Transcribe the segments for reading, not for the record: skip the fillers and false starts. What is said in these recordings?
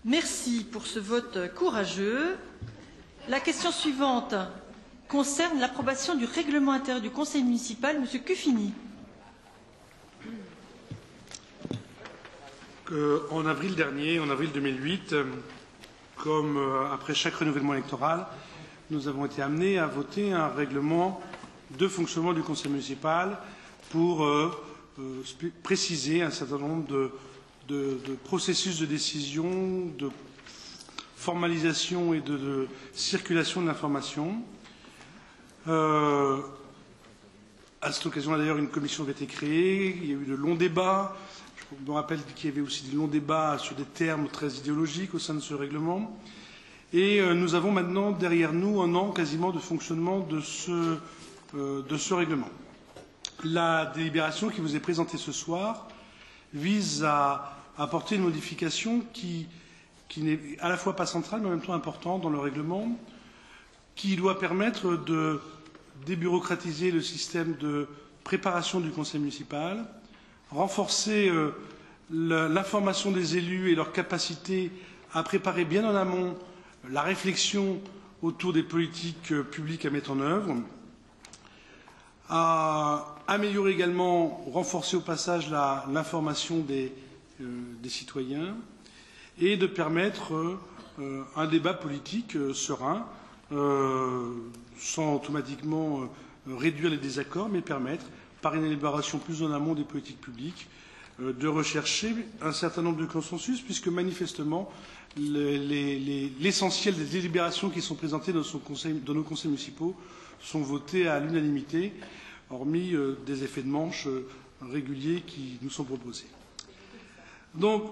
Merci pour ce vote courageux. La question suivante concerne l'approbation du règlement intérieur du Conseil municipal. Monsieur Cuffini. En avril dernier, en avril 2008, comme après chaque renouvellement électoral, nous avons été amenés à voter un règlement de fonctionnement du Conseil municipal pour préciser un certain nombre de processus de décision, de formalisation et de circulation de l'information. À cette occasion, d'ailleurs, une commission avait été créée, il y a eu de longs débats. Je me rappelle qu'il y avait aussi de longs débats sur des termes très idéologiques au sein de ce règlement. Et nous avons maintenant derrière nous un an quasiment de fonctionnement de ce règlement. La délibération qui vous est présentée ce soir vise à apporter une modification qui n'est à la fois pas centrale mais en même temps importante dans le règlement, qui doit permettre de débureaucratiser le système de préparation du conseil municipal, renforcer l'information des élus et leur capacité à préparer bien en amont la réflexion autour des politiques publiques à mettre en œuvre, à améliorer également, renforcer au passage l'information des citoyens et de permettre un débat politique serein, sans automatiquement réduire les désaccords, mais permettre, par une élaboration plus en amont des politiques publiques, de rechercher un certain nombre de consensus, puisque manifestement, l'essentiel des délibérations qui sont présentées dans nos conseils municipaux sont votées à l'unanimité, hormis des effets de manche réguliers qui nous sont proposés. Donc,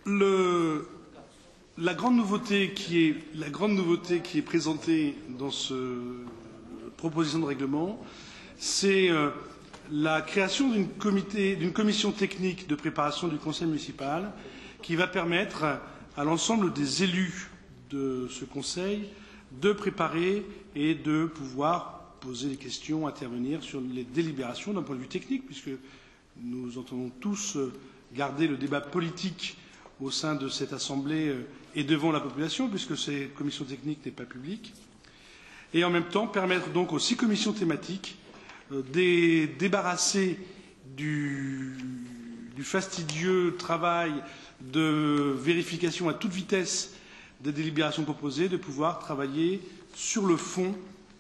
la grande nouveauté qui est présentée dans cette proposition de règlement, c'est la création d'une commission technique de préparation du conseil municipal qui va permettre à l'ensemble des élus de ce conseil de préparer et de pouvoir poser des questions, intervenir sur les délibérations d'un point de vue technique, puisque nous entendons tous garder le débat politique au sein de cette Assemblée et devant la population, puisque cette commission technique n'est pas publique, et en même temps permettre donc aux 6 commissions thématiques de débarrasser du fastidieux travail de vérification à toute vitesse des délibérations proposées, de pouvoir travailler sur le fond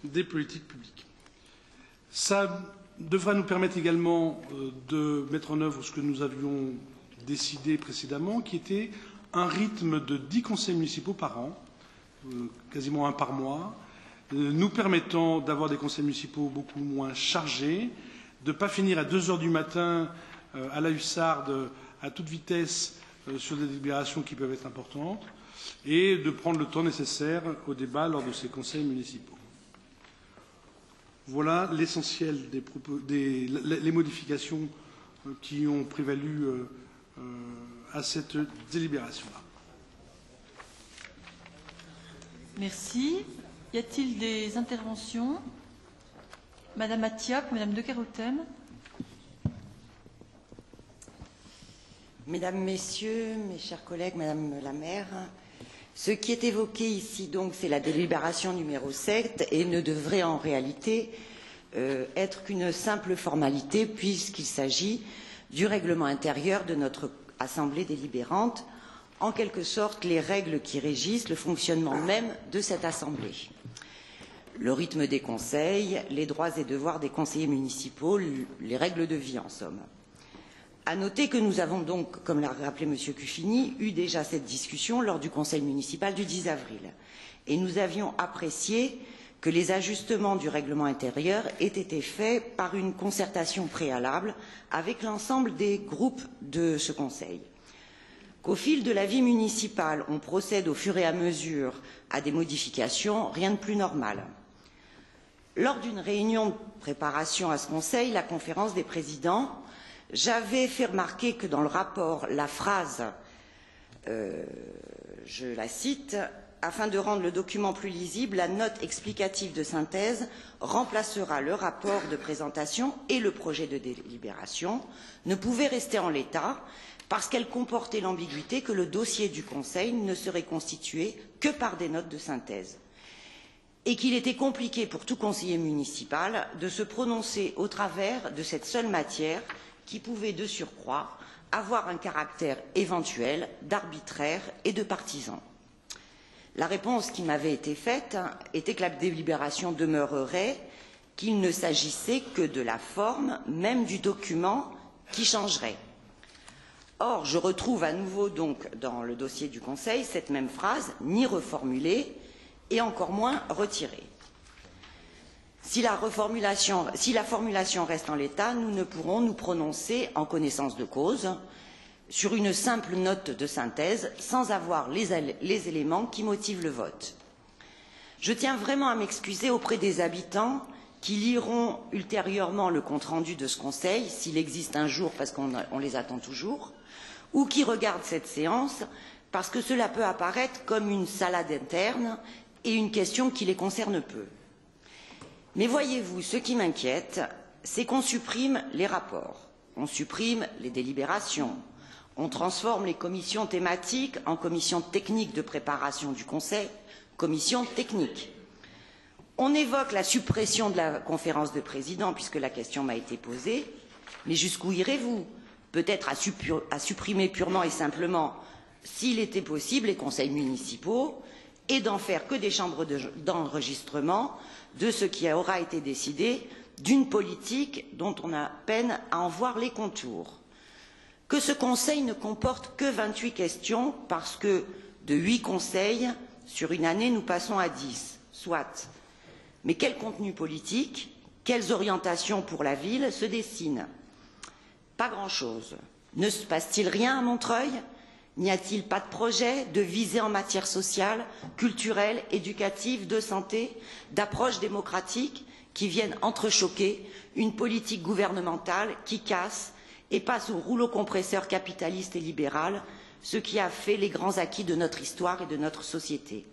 des politiques publiques. Ça devra nous permettre également de mettre en œuvre ce que nous avions décidé précédemment, qui était un rythme de 10 conseils municipaux par an, quasiment un par mois, nous permettant d'avoir des conseils municipaux beaucoup moins chargés, de ne pas finir à 2 heures du matin à la hussarde, à toute vitesse, sur des délibérations qui peuvent être importantes, et de prendre le temps nécessaire au débat lors de ces conseils municipaux. Voilà l'essentiel des modifications qui ont prévalu à cette délibération-là. Merci. Y a-t-il des interventions? Madame Atiap, Madame de Kerotem. Mesdames, Messieurs, mes chers collègues, Madame la maire, ce qui est évoqué ici, donc, c'est la délibération numéro 7 et ne devrait en réalité être qu'une simple formalité puisqu'il s'agit du règlement intérieur de notre Assemblée délibérante, en quelque sorte les règles qui régissent le fonctionnement même de cette Assemblée. Le rythme des conseils, les droits et devoirs des conseillers municipaux, les règles de vie en somme. À noter que nous avons donc, comme l'a rappelé M. Cuffini, eu déjà cette discussion lors du conseil municipal du 10 avril. Et nous avions apprécié que les ajustements du règlement intérieur aient été faits par une concertation préalable avec l'ensemble des groupes de ce conseil. Qu'au fil de la vie municipale, on procède au fur et à mesure à des modifications, rien de plus normal. Lors d'une réunion de préparation à ce conseil, la conférence des présidents, j'avais fait remarquer que dans le rapport, la phrase, je la cite, afin de rendre le document plus lisible, la note explicative de synthèse remplacera le rapport de présentation et le projet de délibération, ne pouvait rester en l'état parce qu'elle comportait l'ambiguïté que le dossier du Conseil ne serait constitué que par des notes de synthèse et qu'il était compliqué pour tout conseiller municipal de se prononcer au travers de cette seule matière qui pouvait de surcroît avoir un caractère éventuel d'arbitraire et de partisan. La réponse qui m'avait été faite était que la délibération demeurerait, qu'il ne s'agissait que de la forme même du document qui changerait. Or, je retrouve à nouveau donc dans le dossier du Conseil cette même phrase, ni reformulée et encore moins retirée. Si la formulation reste en l'état, nous ne pourrons nous prononcer en connaissance de cause sur une simple note de synthèse sans avoir les éléments qui motivent le vote. Je tiens vraiment à m'excuser auprès des habitants qui liront ultérieurement le compte-rendu de ce Conseil, s'il existe un jour parce qu'on les attend toujours, ou qui regardent cette séance parce que cela peut apparaître comme une salade interne et une question qui les concerne peu. Mais voyez-vous, ce qui m'inquiète, c'est qu'on supprime les rapports, on supprime les délibérations, on transforme les commissions thématiques en commissions techniques de préparation du Conseil, commissions techniques. On évoque la suppression de la conférence de présidents, puisque la question m'a été posée, mais jusqu'où irez-vous? Peut-être à supprimer purement et simplement, s'il était possible, les conseils municipaux et d'en faire que des chambres d'enregistrement de ce qui aura été décidé d'une politique dont on a peine à en voir les contours. Que ce Conseil ne comporte que 28 questions parce que de 8 conseils sur une année, nous passons à 10, soit. Mais quel contenu politique, quelles orientations pour la ville se dessinent? Pas grand-chose. Ne se passe-t-il rien à Montreuil? N'y a-t-il pas de projet, de visée en matière sociale, culturelle, éducative, de santé, d'approche démocratique qui viennent entrechoquer une politique gouvernementale qui casse et passe au rouleau compresseur capitaliste et libéral, ce qui a fait les grands acquis de notre histoire et de notre société?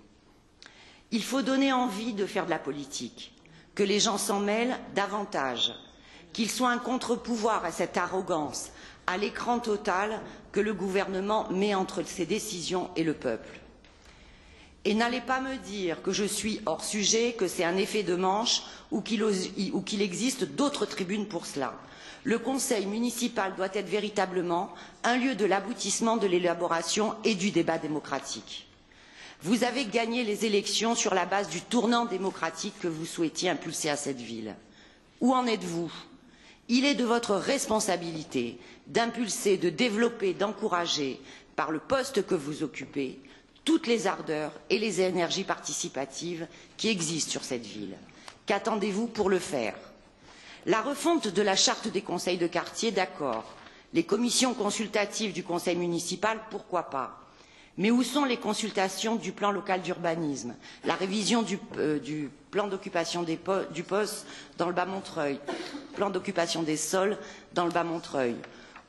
Il faut donner envie de faire de la politique, que les gens s'en mêlent davantage, qu'ils soient un contre-pouvoir à cette arrogance, à l'écran total que le gouvernement met entre ses décisions et le peuple. Et n'allez pas me dire que je suis hors sujet, que c'est un effet de manche ou qu'il existe d'autres tribunes pour cela. Le conseil municipal doit être véritablement un lieu de l'aboutissement de l'élaboration et du débat démocratique. Vous avez gagné les élections sur la base du tournant démocratique que vous souhaitiez impulser à cette ville. Où en êtes-vous? Il est de votre responsabilité d'impulser, de développer, d'encourager, par le poste que vous occupez, toutes les ardeurs et les énergies participatives qui existent sur cette ville. Qu'attendez-vous pour le faire? La refonte de la charte des conseils de quartier, d'accord. Les commissions consultatives du conseil municipal, pourquoi pas? Mais où sont les consultations du plan local d'urbanisme, la révision du plan d'occupation du poste dans le Bas-Montreuil, plan d'occupation des sols dans le Bas-Montreuil?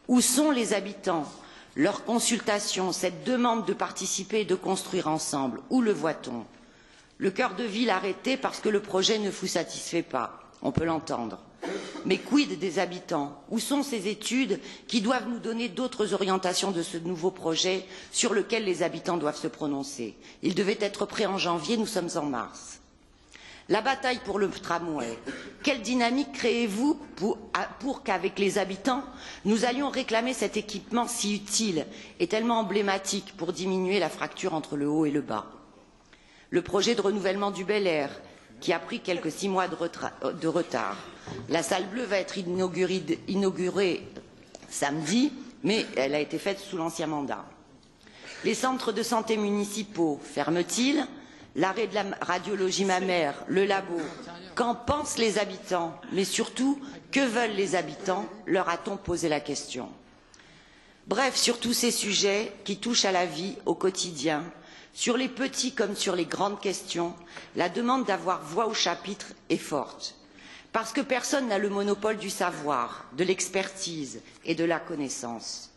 Où sont les habitants, leurs consultations, cette demande de participer et de construire ensemble? Où le voit-on? Le cœur de ville arrêté parce que le projet ne vous satisfait pas, on peut l'entendre. Mais quid des habitants? Où sont ces études qui doivent nous donner d'autres orientations de ce nouveau projet sur lequel les habitants doivent se prononcer? Il devait être prêt en janvier, nous sommes en mars. La bataille pour le tramway, quelle dynamique créez-vous pour qu'avec les habitants, nous allions réclamer cet équipement si utile et tellement emblématique pour diminuer la fracture entre le haut et le bas? Le projet de renouvellement du Bel Air, qui a pris quelques 6 mois de retard. La salle bleue va être inaugurée samedi, mais elle a été faite sous l'ancien mandat. Les centres de santé municipaux ferment-ils? L'arrêt de la radiologie mammaire, le labo, qu'en pensent les habitants? Mais surtout, que veulent les habitants? Leur a-t-on posé la question? Bref, sur tous ces sujets qui touchent à la vie, au quotidien, sur les petits comme sur les grandes questions, la demande d'avoir voix au chapitre est forte. Parce que personne n'a le monopole du savoir, de l'expertise et de la connaissance.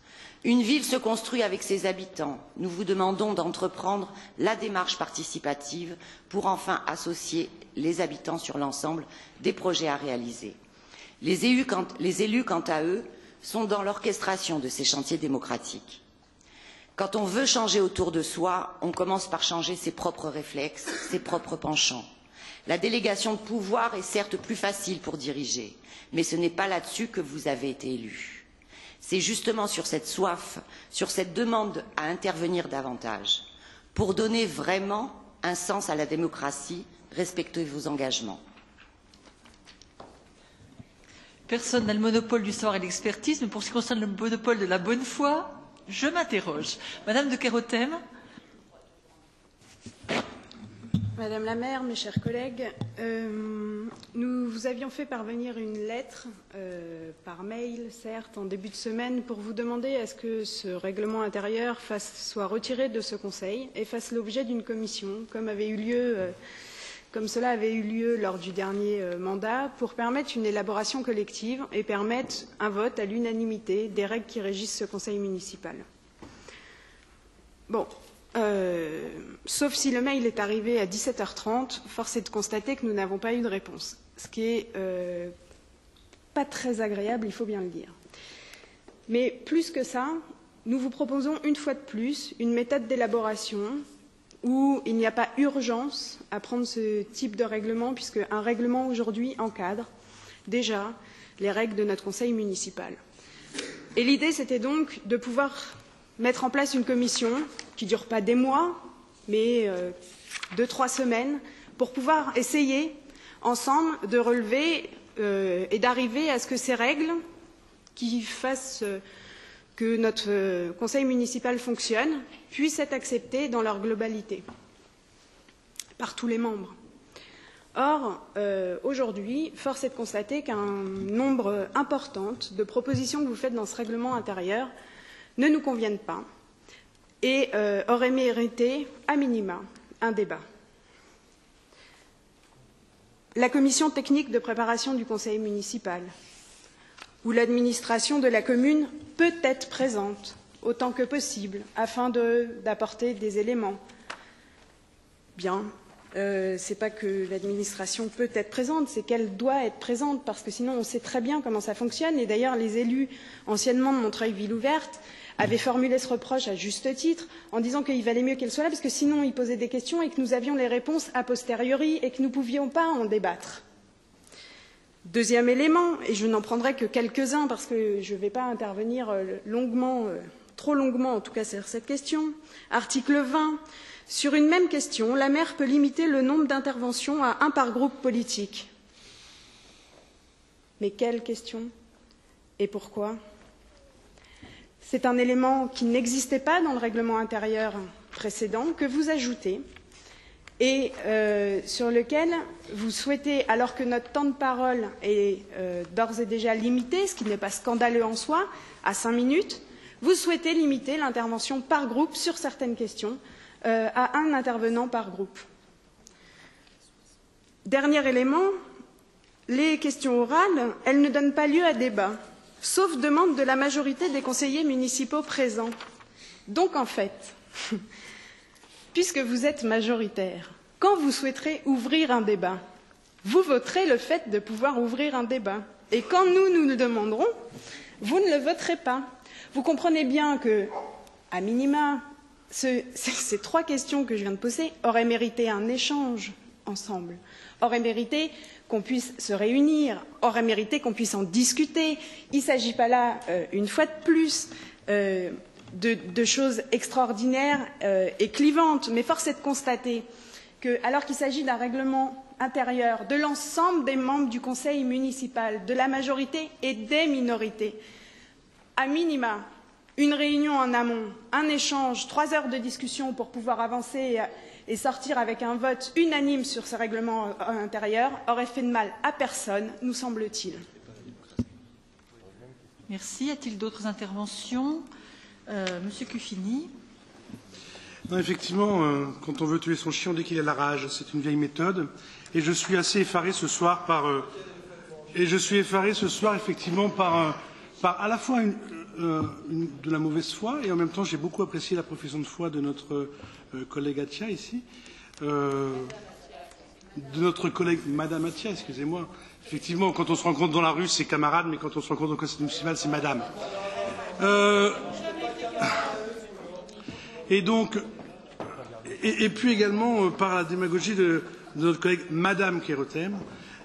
Une ville se construit avec ses habitants. Nous vous demandons d'entreprendre la démarche participative pour enfin associer les habitants sur l'ensemble des projets à réaliser. Les élus, quant à eux, sont dans l'orchestration de ces chantiers démocratiques. Quand on veut changer autour de soi, on commence par changer ses propres réflexes, ses propres penchants. La délégation de pouvoir est certes plus facile pour diriger, mais ce n'est pas là-dessus que vous avez été élus. C'est justement sur cette soif, sur cette demande à intervenir davantage, pour donner vraiment un sens à la démocratie, respectez vos engagements. Personne n'a le monopole du savoir et de l'expertise, mais pour ce qui concerne le monopole de la bonne foi, je m'interroge. Madame de Kerotem. Madame la maire, mes chers collègues, nous vous avions fait parvenir une lettre par mail, certes, en début de semaine, pour vous demander à ce que ce règlement intérieur soit retiré de ce Conseil et fasse l'objet d'une commission, comme cela avait eu lieu lors du dernier mandat, pour permettre une élaboration collective et permettre un vote à l'unanimité des règles qui régissent ce Conseil municipal. Bon. Sauf si le mail est arrivé à 17h30, force est de constater que nous n'avons pas eu de réponse, ce qui est pas très agréable, il faut bien le dire. Mais plus que ça, nous vous proposons une fois de plus une méthode d'élaboration où il n'y a pas urgence à prendre ce type de règlement, puisque un règlement aujourd'hui encadre déjà les règles de notre conseil municipal. Et l'idée, c'était donc de pouvoir mettre en place une commission qui ne dure pas des mois, mais 2-3 semaines, pour pouvoir essayer ensemble de relever et d'arriver à ce que ces règles qui fassent que notre conseil municipal fonctionne puissent être acceptées dans leur globalité par tous les membres. Or, aujourd'hui, force est de constater qu'un nombre important de propositions que vous faites dans ce règlement intérieur ne nous conviennent pas et auraient mérité, à minima, un débat. La commission technique de préparation du conseil municipal, où l'administration de la commune peut être présente autant que possible afin d'apporter des éléments. Bien, ce n'est pas que l'administration peut être présente, c'est qu'elle doit être présente, parce que sinon on sait très bien comment ça fonctionne. Et d'ailleurs, les élus anciennement de Montreuil-Ville-Ouverte avaient formulé ce reproche à juste titre en disant qu'il valait mieux qu'elle soit là, parce que sinon ils posaient des questions et que nous avions les réponses a posteriori et que nous ne pouvions pas en débattre. Deuxième élément, et je n'en prendrai que quelques-uns parce que je ne vais pas intervenir longuement, trop longuement en tout cas sur cette question. Article 20. Sur une même question, la maire peut limiter le nombre d'interventions à 1 par groupe politique. Mais quelle question? Et pourquoi? C'est un élément qui n'existait pas dans le règlement intérieur précédent, que vous ajoutez, et sur lequel vous souhaitez, alors que notre temps de parole est d'ores et déjà limité, ce qui n'est pas scandaleux en soi, à 5 minutes, vous souhaitez limiter l'intervention par groupe sur certaines questions à 1 intervenant par groupe. Dernier élément, les questions orales, elles ne donnent pas lieu à débat, sauf demande de la majorité des conseillers municipaux présents. Donc en fait, puisque vous êtes majoritaire, quand vous souhaiterez ouvrir un débat, vous voterez le fait de pouvoir ouvrir un débat. Et quand nous le demanderons, vous ne le voterez pas. Vous comprenez bien que, à minima, ces 3 questions que je viens de poser auraient mérité un échange ensemble, auraient mérité qu'on puisse se réunir, auraient mérité qu'on puisse en discuter. Il ne s'agit pas là, une fois de plus, de choses extraordinaires et clivantes, mais force est de constater que, alors qu'il s'agit d'un règlement intérieur de l'ensemble des membres du conseil municipal, de la majorité et des minorités, à minima, une réunion en amont, un échange, 3 heures de discussion pour pouvoir avancer et sortir avec un vote unanime sur ce règlement intérieur aurait fait de mal à personne, nous semble-t-il. Merci. Y a-t-il d'autres interventions? Monsieur Cuffini. Non, effectivement, quand on veut tuer son chien, on dit qu'il a la rage. C'est une vieille méthode. Et je suis assez effaré ce soir effectivement par à la fois de la mauvaise foi, et en même temps, j'ai beaucoup apprécié la profession de foi de notre collègue Atia ici, de notre collègue Madame Atia, excusez-moi. Effectivement, quand on se rencontre dans la rue, c'est camarade, mais quand on se rencontre au conseil municipal, c'est Madame. Et donc, et puis également par la démagogie de notre collègue Madame Kerotem,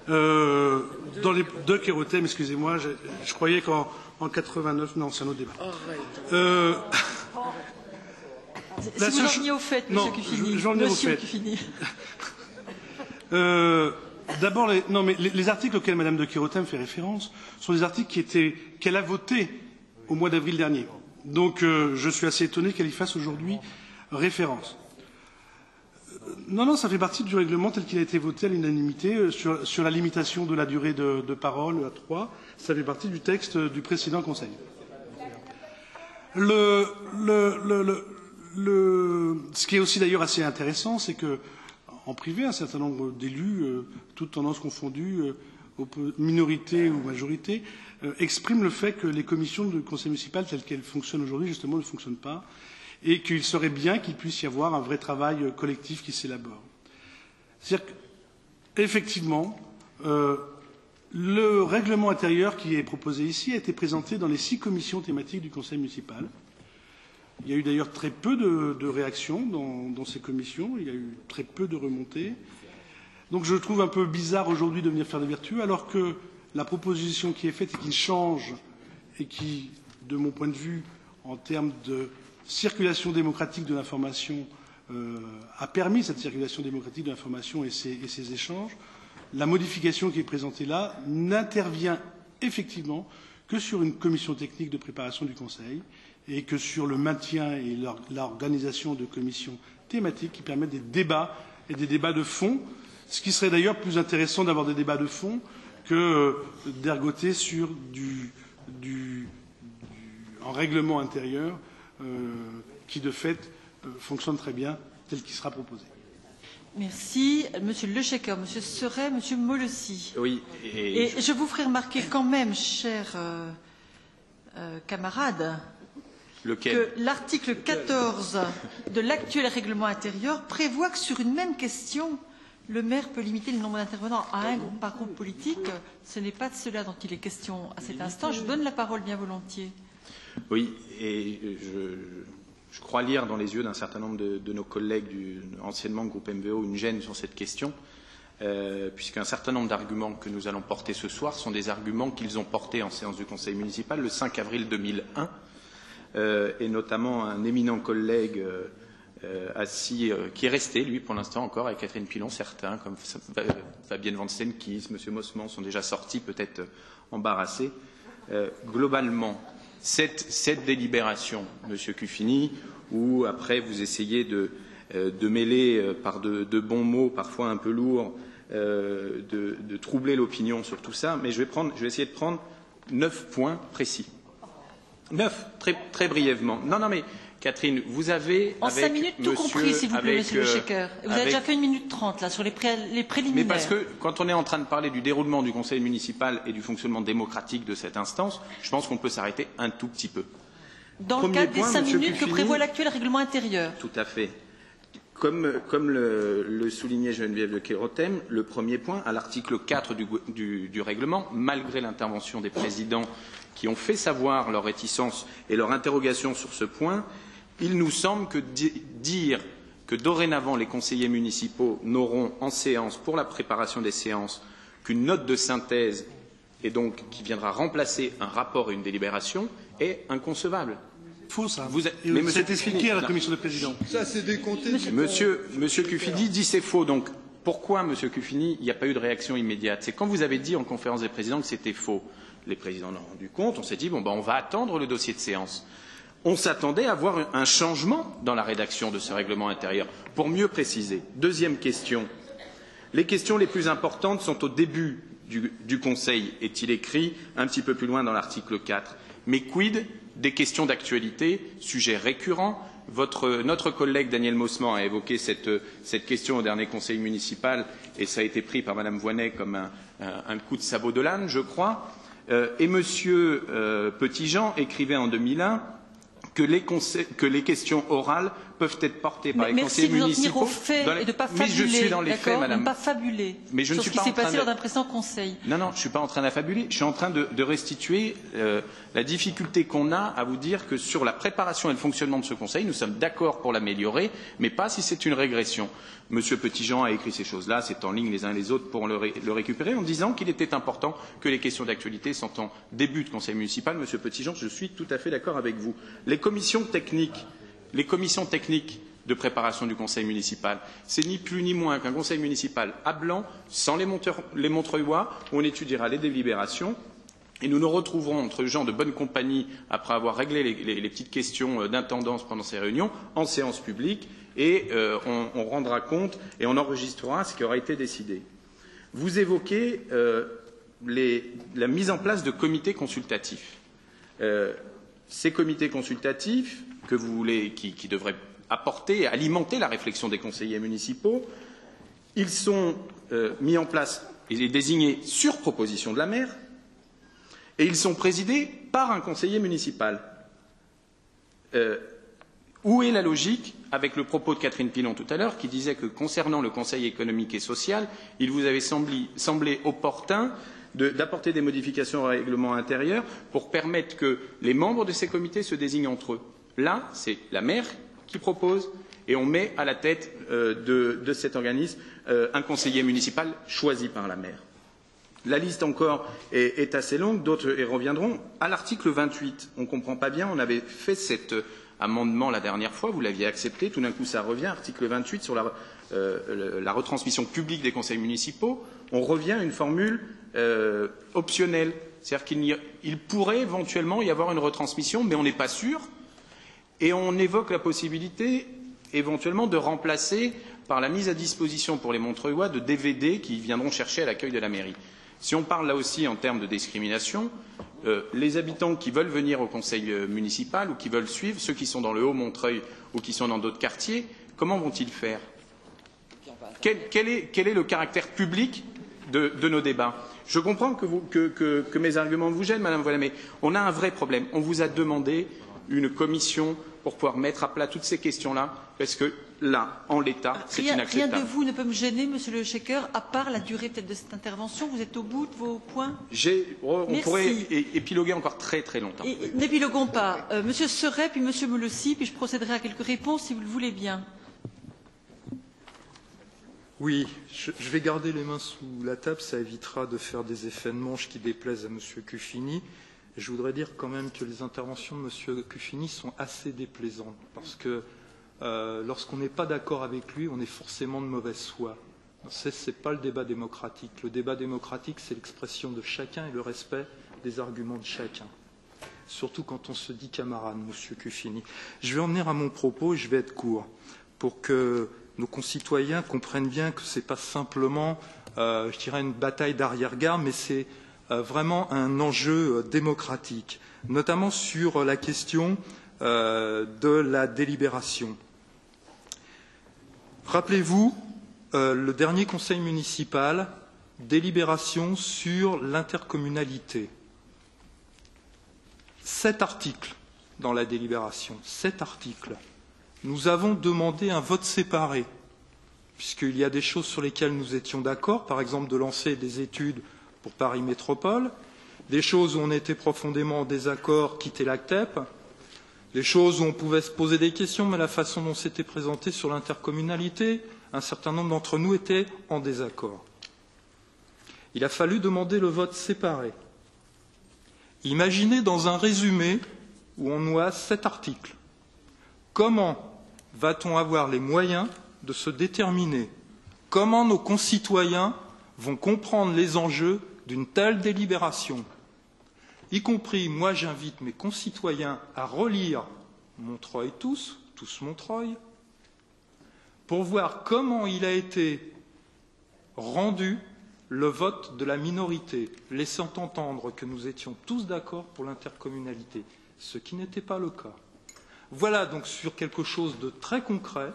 dans les deux Kerotem, excusez-moi, je croyais qu'en 89, non, c'est un autre débat. Si vous en veniez au fait, Monsieur Cuffini. J'en venais au fait. D'abord, les articles auxquels Madame de Kerotem fait référence sont des articles qu'elle a votés au mois d'avril dernier. Donc, je suis assez étonné qu'elle y fasse aujourd'hui référence. Non, ça fait partie du règlement tel qu'il a été voté à l'unanimité sur la limitation de la durée de parole à 3. Ça fait partie du texte du précédent Conseil. Ce qui est aussi d'ailleurs assez intéressant, c'est que en privé, un certain nombre d'élus, toutes tendances confondues, minorité ou majorité, expriment le fait que les commissions de conseil municipal telles qu'elles fonctionnent aujourd'hui, justement, ne fonctionnent pas, et qu'il serait bien qu'il puisse y avoir un vrai travail collectif qui s'élabore. C'est-à-dire qu'effectivement, le règlement intérieur qui est proposé ici a été présenté dans les 6 commissions thématiques du conseil municipal. Il y a eu d'ailleurs très peu de réactions dans ces commissions, il y a eu très peu de remontées. Donc je trouve un peu bizarre aujourd'hui de venir faire des vertus, alors que la proposition qui est faite et qui change et qui, de mon point de vue, en termes de circulation démocratique de l'information, a permis cette circulation démocratique de l'information et ces échanges, la modification qui est présentée là n'intervient effectivement que sur une commission technique de préparation du Conseil et que sur le maintien et l'organisation de commissions thématiques qui permettent des débats et des débats de fond, ce qui serait d'ailleurs plus intéressant d'avoir des débats de fond que d'ergoter sur en règlement intérieur qui de fait fonctionne très bien tel qu'il sera proposé. Merci. Monsieur Lechecker, Monsieur Seret, Monsieur Mollecy. Oui. Et je vous ferai remarquer quand même, chers camarades, que l'article 14 de l'actuel règlement intérieur prévoit que sur une même question, le maire peut limiter le nombre d'intervenants à un groupe par groupe politique. Ce n'est pas de cela dont il est question à cet instant. Je donne la parole bien volontiers. Oui, et je crois lire dans les yeux d'un certain nombre de nos collègues anciennement groupe MVO une gêne sur cette question, puisqu'un certain nombre d'arguments que nous allons porter ce soir sont des arguments qu'ils ont portés en séance du Conseil municipal le 5 avril 2001, et notamment un éminent collègue assis, qui est resté, lui, pour l'instant encore, avec Catherine Pilon, certains, comme Fabienne Van Steenkies, M. Mossman, sont déjà sortis, peut-être embarrassés. Globalement, cette délibération, M. Cuffini, où après vous essayez de mêler par de bons mots, parfois un peu lourds, de troubler l'opinion sur tout ça, mais je vais essayer de prendre 9 points précis. 9, très brièvement. Non, mais Catherine, vous avez en 5 minutes tout compris, s'il vous plaît, Monsieur Lechecker. Vous avez déjà fait 1 minute 30 là sur les préliminaires. Mais parce que quand on est en train de parler du déroulement du Conseil municipal et du fonctionnement démocratique de cette instance, je pense qu'on peut s'arrêter un tout petit peu. Dans le cadre des 5 minutes que prévoit l'actuel règlement intérieur. Tout à fait. Comme le soulignait Geneviève de Kerotem, le premier point, à l'article 4 du règlement, malgré l'intervention des présidents qui ont fait savoir leur réticence et leur interrogation sur ce point, il nous semble que dire que dorénavant les conseillers municipaux n'auront en séance, pour la préparation des séances, qu'une note de synthèse et donc qui viendra remplacer un rapport et une délibération est inconcevable. Faux, ça. Mais c'est expliqué à la commission des présidents. Ça, c'est décompté. Monsieur Cuffini dit c'est faux. Donc, pourquoi, Monsieur Cuffini, il n'y a pas eu de réaction immédiate? C'est quand vous avez dit en conférence des présidents que c'était faux. Les présidents l'ont rendu compte. On s'est dit, on va attendre le dossier de séance. On s'attendait à voir un changement dans la rédaction de ce règlement intérieur. Pour mieux préciser, deuxième question. Les questions les plus importantes sont au début du Conseil, est-il écrit un petit peu plus loin dans l'article 4. Mais quid des questions d'actualité, sujet récurrent? Notre collègue Daniel Mossman a évoqué cette question au dernier Conseil municipal et ça a été pris par Madame Voynet comme un coup de sabot de l'âne, je crois. Et M. Petitjean écrivait en 2001 que les questions orales peuvent être portées par les conseillers municipaux. Merci de vous en tenir aux faits et de ne pas fabuler. Mais je suis dans les faits, madame. De ne pas fabuler. Mais je ne suis pas en train sur ce qui s'est passé lors d'un précédent conseil. Non, non, je ne suis pas en train d'affabuler. Je suis en train de restituer la difficulté qu'on a à vous dire que sur la préparation et le fonctionnement de ce conseil, nous sommes d'accord pour l'améliorer, mais pas si c'est une régression. Monsieur Petitjean a écrit ces choses-là, c'est en ligne les uns les autres pour le récupérer, en disant qu'il était important que les questions d'actualité sont en début de conseil municipal. Monsieur Petitjean, je suis tout à fait d'accord avec vous. Les commissions techniques de préparation du conseil municipal, c'est ni plus ni moins qu'un conseil municipal à blanc, sans les Montreuillois, où on étudiera les délibérations. Et nous nous retrouverons entre gens de bonne compagnie, après avoir réglé les petites questions d'intendance pendant ces réunions, en séance publique, et on rendra compte et on enregistrera ce qui aura été décidé. Vous évoquez la mise en place de comités consultatifs. Ces comités consultatifs que vous voulez, qui devraient apporter et alimenter la réflexion des conseillers municipaux, ils sont mis en place et désignés sur proposition de la maire, et ils sont présidés par un conseiller municipal. Où est la logique avec le propos de Catherine Pilon tout à l'heure, qui disait que concernant le Conseil économique et social, il vous avait semblé opportun d'apporter des modifications au règlement intérieur pour permettre que les membres de ces comités se désignent entre eux. Là, c'est la maire qui propose et on met à la tête de cet organisme un conseiller municipal choisi par la maire. La liste encore est assez longue, d'autres y reviendront. À l'article 28, on ne comprend pas bien, on avait fait cet amendement la dernière fois, vous l'aviez accepté, tout d'un coup ça revient, article 28 sur la retransmission publique des conseils municipaux, on revient à une formule optionnelle. C'est-à-dire qu'il pourrait éventuellement y avoir une retransmission, mais on n'est pas sûr, et on évoque la possibilité éventuellement de remplacer par la mise à disposition pour les Montreuillois de DVD qui viendront chercher à l'accueil de la mairie. Si on parle là aussi en termes de discrimination, les habitants qui veulent venir au conseil municipal ou qui veulent suivre, ceux qui sont dans le Haut-Montreuil ou qui sont dans d'autres quartiers, comment vont-ils faire? Quel est le caractère public de nos débats? Je comprends que mes arguments vous gênent, Madame Voilà, mais on a un vrai problème. On vous a demandé une commission pour pouvoir mettre à plat toutes ces questions-là, parce que là, en l'état, c'est inacceptable. Rien de vous ne peut me gêner, Monsieur le Checker, à part la durée peut-être de cette intervention. Vous êtes au bout de vos points? On pourrait épiloguer encore très très longtemps. N'épiloguons pas. Monsieur Seret, puis Monsieur Moulessi, puis je procéderai à quelques réponses si vous le voulez bien. Oui, je vais garder les mains sous la table, ça évitera de faire des effets de manche qui déplaisent à Monsieur Cuffini. Je voudrais dire quand même que les interventions de M. Cuffini sont assez déplaisantes, parce que lorsqu'on n'est pas d'accord avec lui, on est forcément de mauvaise foi. Ce n'est pas le débat démocratique. Le débat démocratique, c'est l'expression de chacun et le respect des arguments de chacun. Surtout quand on se dit camarade, M. Cuffini. Je vais en venir à mon propos et je vais être court, pour que nos concitoyens comprennent bien que ce n'est pas simplement, je dirais, une bataille d'arrière-garde, mais c'est vraiment un enjeu démocratique, notamment sur la question de la délibération. Rappelez-vous, le dernier conseil municipal, délibération sur l'intercommunalité. 7 articles dans la délibération, 7 articles. Nous avons demandé un vote séparé, puisqu'il y a des choses sur lesquelles nous étions d'accord, par exemple de lancer des études pour Paris Métropole, des choses où on était profondément en désaccord, quitter l'ACTEP, des choses où on pouvait se poser des questions, mais la façon dont c'était présenté sur l'intercommunalité, un certain nombre d'entre nous étaient en désaccord. Il a fallu demander le vote séparé. Imaginez dans un résumé où on a 7 articles. Comment va-t-on avoir les moyens de se déterminer? Comment nos concitoyens vont comprendre les enjeux d'une telle délibération? Y compris, moi j'invite mes concitoyens à relire Montreuil tous Montreuil, pour voir comment il a été rendu le vote de la minorité, laissant entendre que nous étions tous d'accord pour l'intercommunalité, ce qui n'était pas le cas. Voilà donc sur quelque chose de très concret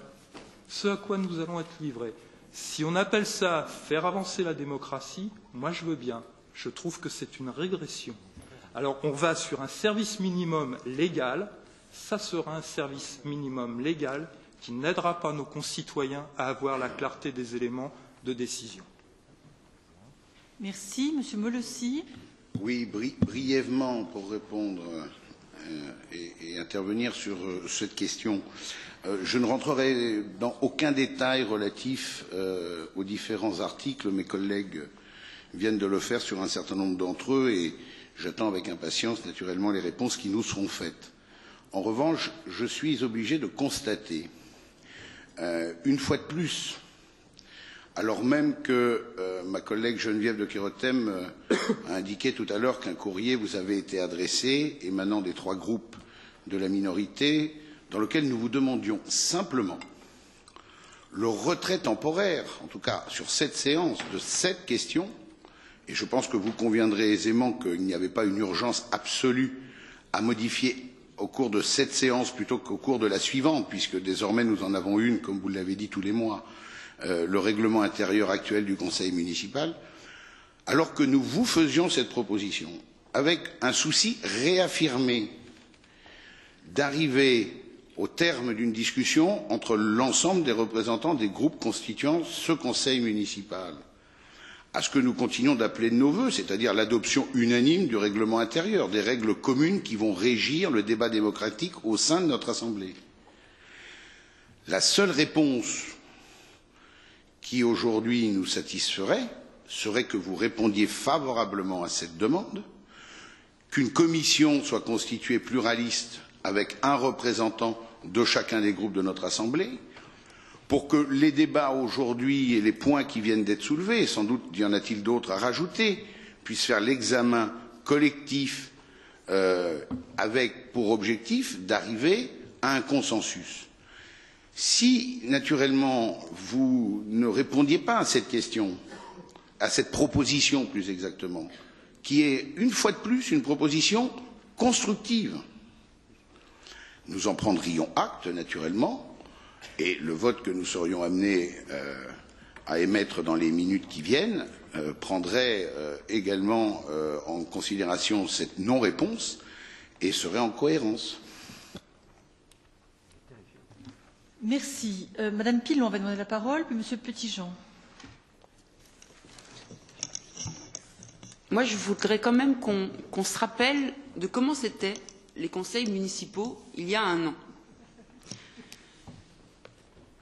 ce à quoi nous allons être livrés. Si on appelle ça faire avancer la démocratie, moi je veux bien. Je trouve que c'est une régression. Alors, on va sur un service minimum légal. Ça sera un service minimum légal qui n'aidera pas nos concitoyens à avoir la clarté des éléments de décision. Merci. Monsieur Molossi. Oui, brièvement pour répondre et intervenir sur cette question. Je ne rentrerai dans aucun détail relatif aux différents articles. Mes collègues viennent de le faire sur un certain nombre d'entre eux et j'attends avec impatience naturellement les réponses qui nous seront faites. En revanche, je suis obligé de constater, une fois de plus, alors même que ma collègue Geneviève de Kerotem a indiqué tout à l'heure qu'un courrier vous avait été adressé, émanant des 3 groupes de la minorité, dans lequel nous vous demandions simplement le retrait temporaire, en tout cas sur cette séance, de cette question, et je pense que vous conviendrez aisément qu'il n'y avait pas une urgence absolue à modifier au cours de cette séance plutôt qu'au cours de la suivante, puisque désormais nous en avons une, comme vous l'avez dit, tous les mois, le règlement intérieur actuel du Conseil municipal, alors que nous vous faisions cette proposition, avec un souci réaffirmé d'arriver au terme d'une discussion entre l'ensemble des représentants des groupes constituant ce Conseil municipal, à ce que nous continuons d'appeler de nos vœux, c'est-à-dire l'adoption unanime du règlement intérieur, des règles communes qui vont régir le débat démocratique au sein de notre Assemblée. La seule réponse qui aujourd'hui nous satisferait serait que vous répondiez favorablement à cette demande, qu'une commission soit constituée pluraliste avec un représentant de chacun des groupes de notre Assemblée, pour que les débats aujourd'hui et les points qui viennent d'être soulevés, et sans doute y en a-t-il d'autres à rajouter, puissent faire l'examen collectif avec pour objectif d'arriver à un consensus. Si, naturellement, vous ne répondiez pas à cette question, à cette proposition plus exactement, qui est, une fois de plus, une proposition constructive, nous en prendrions acte, naturellement, et le vote que nous serions amenés à émettre dans les minutes qui viennent prendrait également en considération cette non-réponse et serait en cohérence. Merci. Madame Pilon va demander la parole, puis Monsieur Petitjean. Moi, je voudrais quand même qu'on se rappelle de comment c'était les conseils municipaux il y a un an.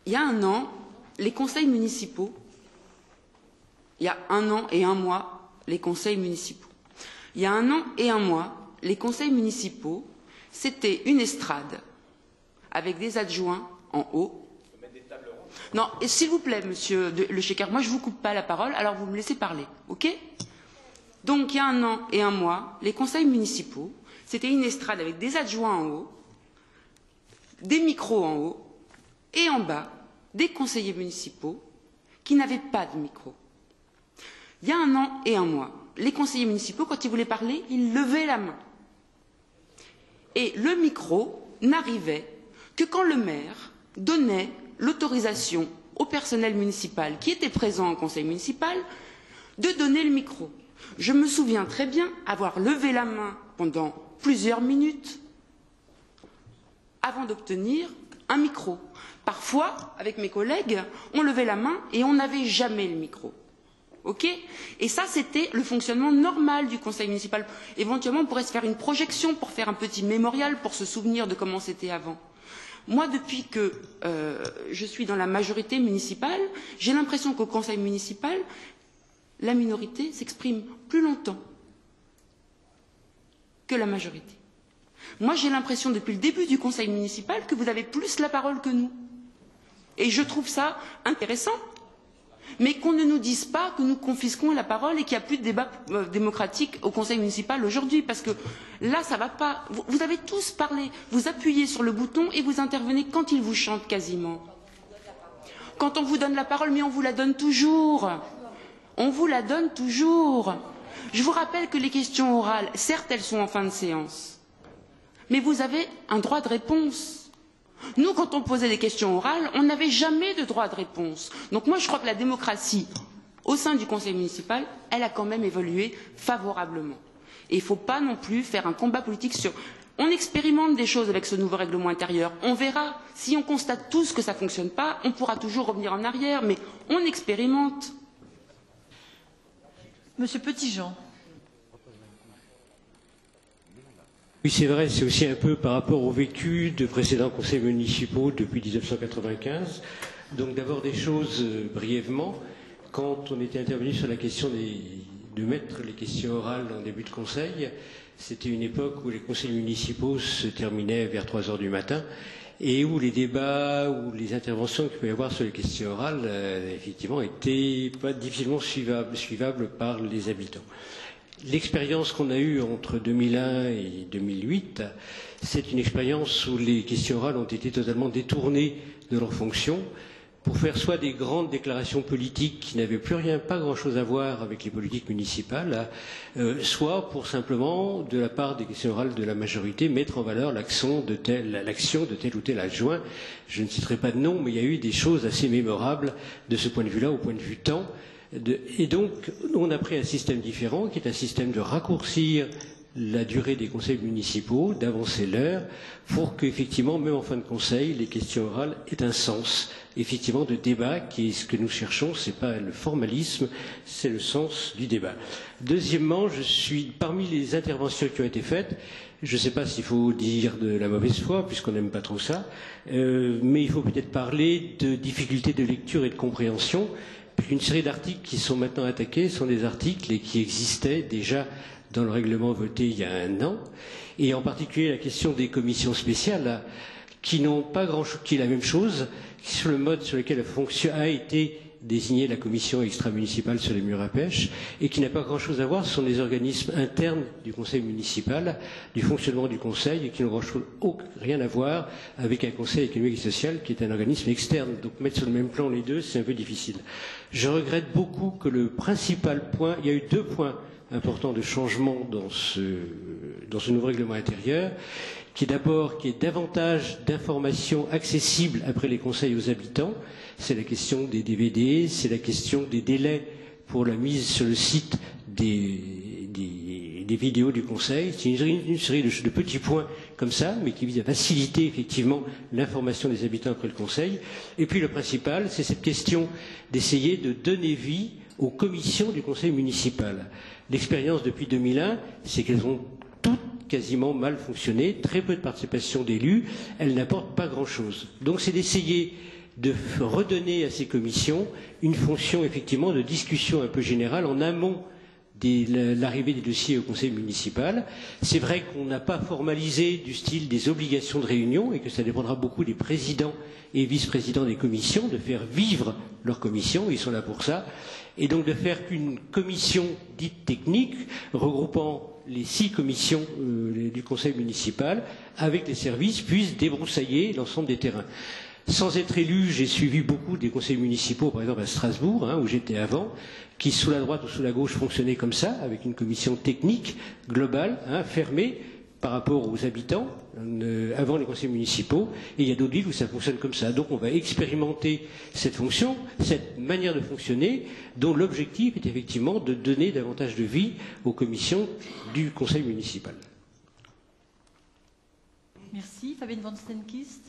Il y a un an, les conseils municipaux, il y a un an et un mois, les conseils municipaux. Il y a un an et un mois, les conseils municipaux, c'était une estrade avec des adjoints en haut. Non, s'il vous plaît, monsieur Le Checker, moi je ne vous coupe pas la parole, alors vous me laissez parler, ok? Donc il y a un an et un mois, les conseils municipaux, c'était une estrade avec des adjoints en haut, des micros en haut, et en bas, des conseillers municipaux qui n'avaient pas de micro. Il y a un an et un mois, les conseillers municipaux, quand ils voulaient parler, ils levaient la main. Et le micro n'arrivait que quand le maire donnait l'autorisation au personnel municipal qui était présent au conseil municipal de donner le micro. Je me souviens très bien avoir levé la main pendant plusieurs minutes avant d'obtenir un micro. Parfois, avec mes collègues, on levait la main et on n'avait jamais le micro. Ok? Et ça, c'était le fonctionnement normal du conseil municipal. Éventuellement, on pourrait se faire une projection pour faire un petit mémorial pour se souvenir de comment c'était avant. Moi, depuis que je suis dans la majorité municipale, j'ai l'impression qu'au conseil municipal, la minorité s'exprime plus longtemps que la majorité. Moi, j'ai l'impression, depuis le début du conseil municipal, que vous avez plus la parole que nous. Et je trouve ça intéressant. Mais qu'on ne nous dise pas que nous confisquons la parole et qu'il n'y a plus de débat démocratique au conseil municipal aujourd'hui. Parce que là, ça ne va pas. Vous avez tous parlé. Vous appuyez sur le bouton et vous intervenez quand il vous chante quasiment. Quand on vous donne la parole, mais on vous la donne toujours. On vous la donne toujours. Je vous rappelle que les questions orales, certes, elles sont en fin de séance. Mais vous avez un droit de réponse. Nous, quand on posait des questions orales, on n'avait jamais de droit de réponse. Donc moi, je crois que la démocratie, au sein du conseil municipal, elle a quand même évolué favorablement. Et il ne faut pas non plus faire un combat politique sur... On expérimente des choses avec ce nouveau règlement intérieur. On verra. Si on constate tous que ça ne fonctionne pas, on pourra toujours revenir en arrière, mais on expérimente. Monsieur Petitjean. Oui, c'est vrai, c'est aussi un peu par rapport au vécu de précédents conseils municipaux depuis 1995. Donc d'abord des choses brièvement. Quand on était intervenu sur la question de mettre les questions orales en début de conseil, c'était une époque où les conseils municipaux se terminaient vers 3 heures du matin et où les débats ou les interventions qu'il pouvait y avoir sur les questions orales, effectivement, étaient pas difficilement suivables par les habitants. L'expérience qu'on a eue entre 2001 et 2008, c'est une expérience où les questions orales ont été totalement détournées de leur fonction pour faire soit des grandes déclarations politiques qui n'avaient plus rien, pas grand-chose à voir avec les politiques municipales, soit pour simplement, de la part des questions orales de la majorité, mettre en valeur l'action de tel ou tel adjoint. Je ne citerai pas de nom, mais il y a eu des choses assez mémorables de ce point de vue-là, au point de vue temps. Et donc, on a pris un système différent, qui est un système de raccourcir la durée des conseils municipaux, d'avancer l'heure, pour qu'effectivement, même en fin de conseil, les questions orales aient un sens, effectivement, de débat, qui est ce que nous cherchons, ce n'est pas le formalisme, c'est le sens du débat. Deuxièmement, je suis, parmi les interventions qui ont été faites, je ne sais pas s'il faut dire de la mauvaise foi, puisqu'on n'aime pas trop ça, mais il faut peut-être parler de difficultés de lecture et de compréhension. Une série d'articles qui sont maintenant attaqués sont des articles qui existaient déjà dans le règlement voté il y a 1 an, et en particulier la question des commissions spéciales, qui n'ont pas grand-chose, qui est la même chose, sur le mode sur lequel a été désignée la commission extra-municipale sur les murs à pêche, et qui n'a pas grand-chose à voir, ce sont des organismes internes du conseil municipal, du fonctionnement du conseil, et qui n'ont rien à voir avec un conseil économique et social qui est un organisme externe. Donc mettre sur le même plan les deux, c'est un peu difficile. Je regrette beaucoup que le principal point, il y a eu 2 points important de changement dans ce nouveau règlement intérieur, qui est davantage d'informations accessibles après les conseils aux habitants. C'est la question des DVD, c'est la question des délais pour la mise sur le site des vidéos du conseil. C'est une série de petits points comme ça, mais qui visent à faciliter effectivement l'information des habitants après le conseil. Et puis le principal, c'est cette question d'essayer de donner vie aux commissions du conseil municipal. L'expérience depuis 2001, c'est qu'elles ont toutes quasiment mal fonctionné, très peu de participation d'élus, elles n'apportent pas grand-chose. Donc c'est d'essayer de redonner à ces commissions une fonction effectivement de discussion un peu générale en amont de l'arrivée des dossiers au conseil municipal. C'est vrai qu'on n'a pas formalisé du style des obligations de réunion et que ça dépendra beaucoup des présidents et vice-présidents des commissions de faire vivre leurs commissions, ils sont là pour ça, et donc de faire qu'une commission dite technique regroupant les 6 commissions du conseil municipal avec les services puisse débroussailler l'ensemble des terrains. Sans être élu, j'ai suivi beaucoup des conseils municipaux, par exemple à Strasbourg, où j'étais avant, qui sous la droite ou sous la gauche fonctionnaient comme ça, avec une commission technique globale, fermée par rapport aux habitants, avant les conseils municipaux, et il y a d'autres villes où ça fonctionne comme ça. Donc on va expérimenter cette fonction, cette manière de fonctionner, dont l'objectif est effectivement de donner davantage de vie aux commissions du conseil municipal. Merci. Fabienne Van Steenkist.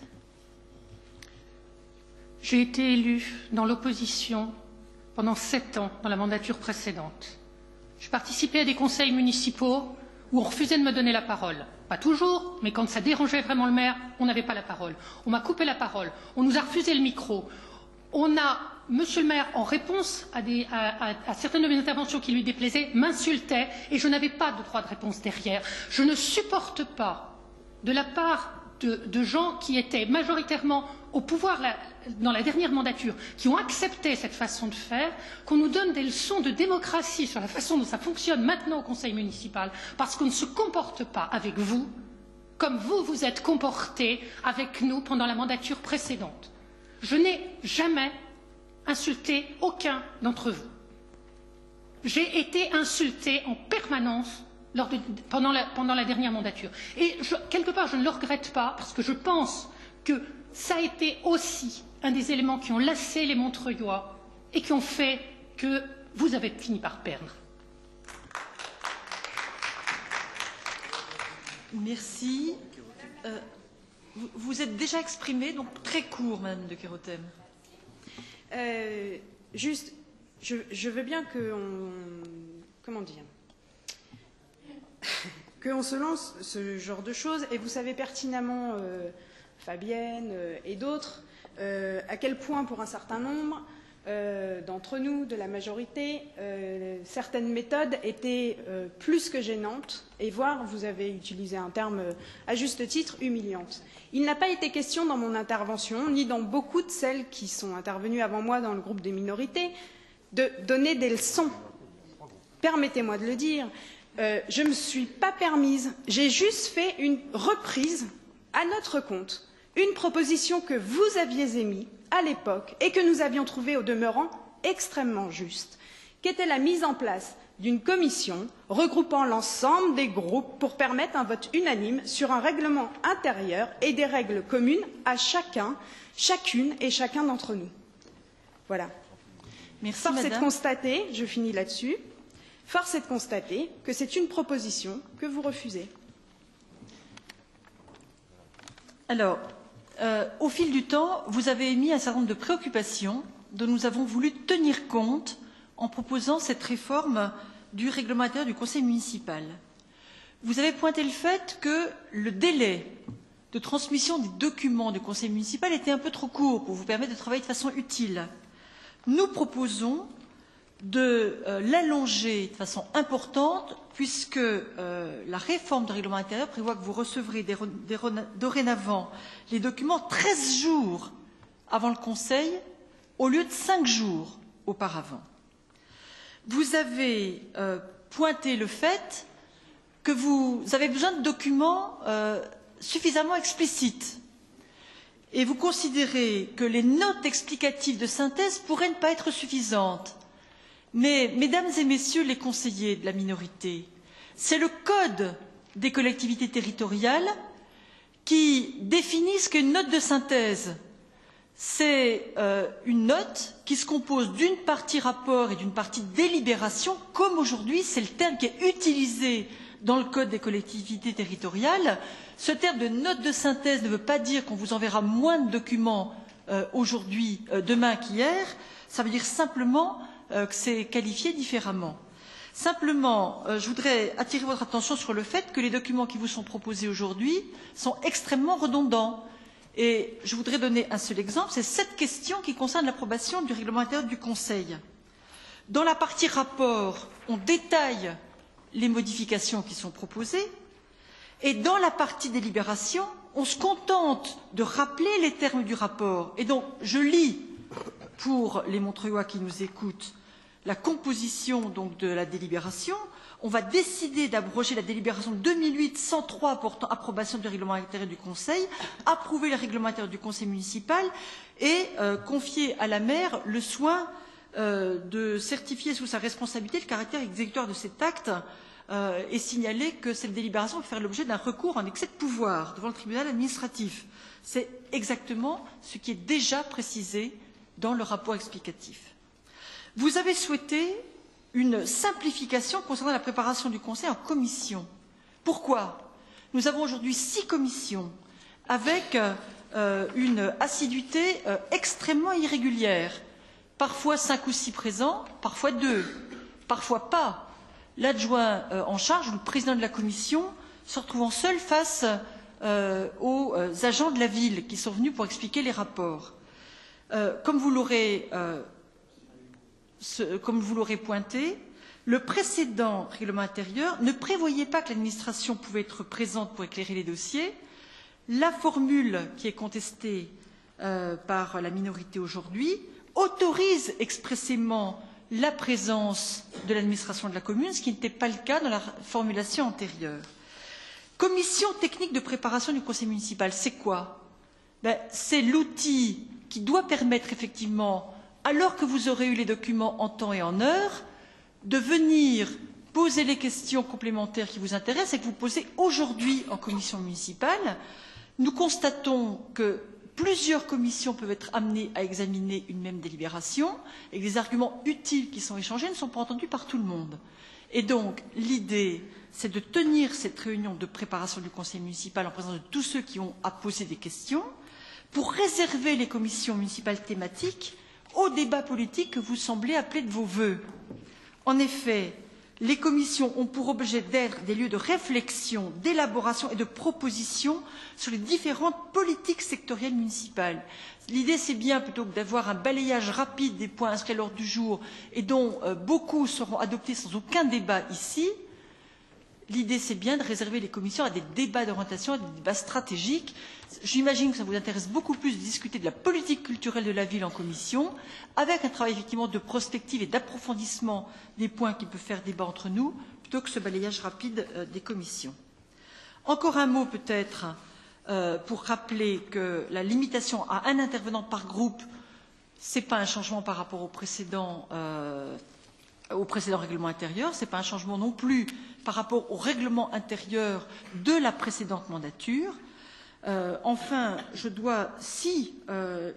J'ai été élue dans l'opposition pendant 7 ans dans la mandature précédente. Je participais à des conseils municipaux où on refusait de me donner la parole. Pas toujours, mais quand ça dérangeait vraiment le maire, on n'avait pas la parole. On m'a coupé la parole, on nous a refusé le micro. On a, monsieur le maire, en réponse à certaines de mes interventions qui lui déplaisaient, m'insultait et je n'avais pas de droit de réponse derrière. Je ne supporte pas, de la part de gens qui étaient majoritairement au pouvoir dans la dernière mandature, qui ont accepté cette façon de faire, qu'on nous donne des leçons de démocratie sur la façon dont ça fonctionne maintenant au conseil municipal, parce qu'on ne se comporte pas avec vous comme vous vous êtes comportés avec nous pendant la mandature précédente. Je n'ai jamais insulté aucun d'entre vous. J'ai été insultée en permanence pendant la dernière mandature. Et quelque part, je ne le regrette pas, parce que je pense que ça a été aussi un des éléments qui ont lassé les Montreuillois et qui ont fait que vous avez fini par perdre. Merci. Vous êtes déjà exprimé, donc très court, Madame de Kerotem. Juste, je veux bien qu'on... Comment dire qu'on se lance ce genre de choses, et vous savez pertinemment, Fabienne et d'autres, à quel point pour un certain nombre d'entre nous, de la majorité, certaines méthodes étaient plus que gênantes, et voire, vous avez utilisé un terme à juste titre, humiliantes. Il n'a pas été question dans mon intervention, ni dans beaucoup de celles qui sont intervenues avant moi dans le groupe des minorités, de donner des leçons. Permettez-moi de le dire. Je ne me suis pas permise, j'ai juste fait une reprise à notre compte, une proposition que vous aviez émise à l'époque et que nous avions trouvée au demeurant extrêmement juste, qui était la mise en place d'une commission regroupant l'ensemble des groupes pour permettre un vote unanime sur un règlement intérieur et des règles communes à chacun, chacune et chacun d'entre nous. Voilà. Merci, Force Madame. est de constater, je finis là-dessus, force est de constater que c'est une proposition que vous refusez. Alors, au fil du temps, vous avez émis un certain nombre de préoccupations dont nous avons voulu tenir compte en proposant cette réforme du règlement intérieur du conseil municipal. Vous avez pointé le fait que le délai de transmission des documents du conseil municipal était un peu trop court pour vous permettre de travailler de façon utile. Nous proposons de l'allonger de façon importante puisque la réforme du règlement intérieur prévoit que vous recevrez dorénavant les documents 13 jours avant le Conseil au lieu de 5 jours auparavant. Vous avez pointé le fait que vous avez besoin de documents suffisamment explicites et vous considérez que les notes explicatives de synthèse pourraient ne pas être suffisantes. Mais, mesdames et messieurs les conseillers de la minorité, c'est le Code des collectivités territoriales qui définit ce qu'est une note de synthèse. C'est une note qui se compose d'une partie rapport et d'une partie délibération, comme aujourd'hui, c'est le terme qui est utilisé dans le Code des collectivités territoriales. Ce terme de note de synthèse ne veut pas dire qu'on vous enverra moins de documents aujourd'hui, demain qu'hier. Ça veut dire simplement que c'est qualifié différemment. Simplement, je voudrais attirer votre attention sur le fait que les documents qui vous sont proposés aujourd'hui sont extrêmement redondants. Et je voudrais donner un seul exemple, c'est cette question qui concerne l'approbation du règlement intérieur du Conseil. Dans la partie rapport, on détaille les modifications qui sont proposées, et dans la partie délibération, on se contente de rappeler les termes du rapport. Et donc, je lis pour les Montreuillois qui nous écoutent la composition donc, de la délibération. On va décider d'abroger la délibération 2008-103 portant approbation du règlement intérieur du Conseil, approuver le règlement intérieur du Conseil municipal et confier à la maire le soin de certifier sous sa responsabilité le caractère exécutoire de cet acte et signaler que cette délibération va faire l'objet d'un recours en excès de pouvoir devant le tribunal administratif. C'est exactement ce qui est déjà précisé dans le rapport explicatif. Vous avez souhaité une simplification concernant la préparation du Conseil en commission. Pourquoi? Nous avons aujourd'hui 6 commissions avec une assiduité extrêmement irrégulière. Parfois 5 ou 6 présents, parfois 2, parfois pas. L'adjoint en charge ou le président de la commission se retrouvant seul face aux agents de la ville qui sont venus pour expliquer les rapports. Comme vous l'aurez pointé, le précédent règlement intérieur ne prévoyait pas que l'administration pouvait être présente pour éclairer les dossiers. La formule qui est contestée par la minorité aujourd'hui autorise expressément la présence de l'administration de la commune, ce qui n'était pas le cas dans la formulation antérieure. Commission technique de préparation du conseil municipal, c'est quoi? C'est l'outil qui doit permettre effectivement, alors que vous aurez eu les documents en temps et en heure, de venir poser les questions complémentaires qui vous intéressent et que vous posez aujourd'hui en commission municipale. Nous constatons que plusieurs commissions peuvent être amenées à examiner une même délibération et que les arguments utiles qui sont échangés ne sont pas entendus par tout le monde. Et donc, l'idée, c'est de tenir cette réunion de préparation du conseil municipal en présence de tous ceux qui ont à poser des questions, pour réserver les commissions municipales thématiques aux débats politiques que vous semblez appeler de vos vœux. En effet, les commissions ont pour objet d'être des lieux de réflexion, d'élaboration et de proposition sur les différentes politiques sectorielles municipales. L'idée, c'est bien, plutôt que d'avoir un balayage rapide des points inscrits à l'ordre du jour et dont beaucoup seront adoptés sans aucun débat ici, l'idée, c'est bien de réserver les commissions à des débats d'orientation, à des débats stratégiques. J'imagine que ça vous intéresse beaucoup plus de discuter de la politique culturelle de la ville en commission, avec un travail effectivement de prospective et d'approfondissement des points qui peuvent faire débat entre nous, plutôt que ce balayage rapide des commissions. Encore un mot peut-être pour rappeler que la limitation à un intervenant par groupe, ce n'est pas un changement par rapport au précédent règlement intérieur, ce n'est pas un changement non plus par rapport au règlement intérieur de la précédente mandature. Enfin, je dois, si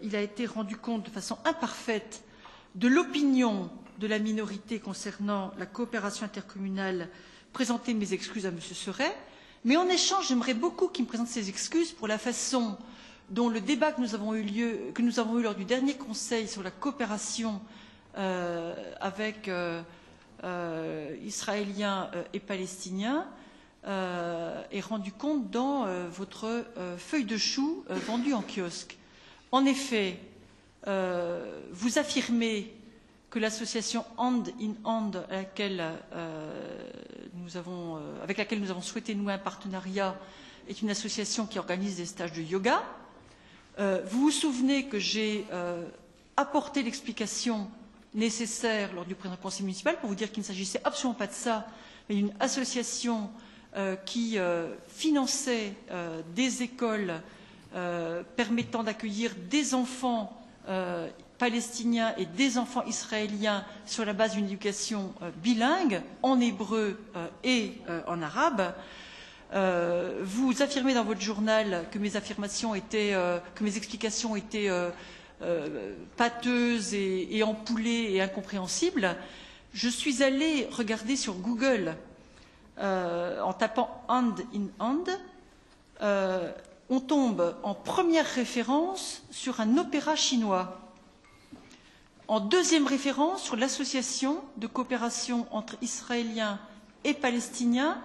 il a été rendu compte de façon imparfaite de l'opinion de la minorité concernant la coopération intercommunale, présenter mes excuses à M. Seret, mais en échange, j'aimerais beaucoup qu'il me présente ses excuses pour la façon dont le débat que nous avons eu lors du dernier Conseil sur la coopération avec Israéliens et Palestiniens est rendu compte dans votre feuille de chou vendue en kiosque. En effet, vous affirmez que l'association Hand in Hand avec laquelle nous avons souhaité nouer un partenariat est une association qui organise des stages de yoga. Vous vous souvenez que j'ai apporté l'explication nécessaire lors du précédent conseil municipal pour vous dire qu'il ne s'agissait absolument pas de ça, mais d'une association qui finançait des écoles permettant d'accueillir des enfants palestiniens et des enfants israéliens sur la base d'une éducation bilingue en hébreu et en arabe. Vous affirmez dans votre journal que mes explications étaient pâteuses et empoulées et incompréhensibles. Je suis allée regarder sur Google en tapant Hand in Hand. On tombe en première référence sur un opéra chinois. En deuxième référence sur l'association de coopération entre Israéliens et Palestiniens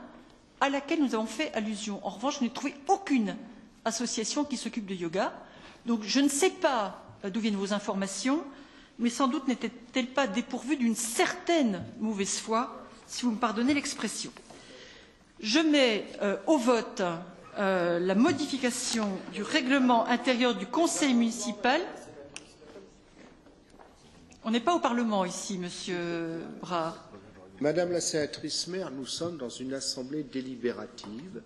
à laquelle nous avons fait allusion. En revanche, je n'ai trouvé aucune association qui s'occupe de yoga. Donc je ne sais pas d'où viennent vos informations, mais sans doute n'était-elle pas dépourvue d'une certaine mauvaise foi, si vous me pardonnez l'expression. Je mets au vote la modification du règlement intérieur du conseil municipal. On n'est pas au Parlement ici, Monsieur Brard. Madame la sénatrice maire, nous sommes dans une assemblée délibérative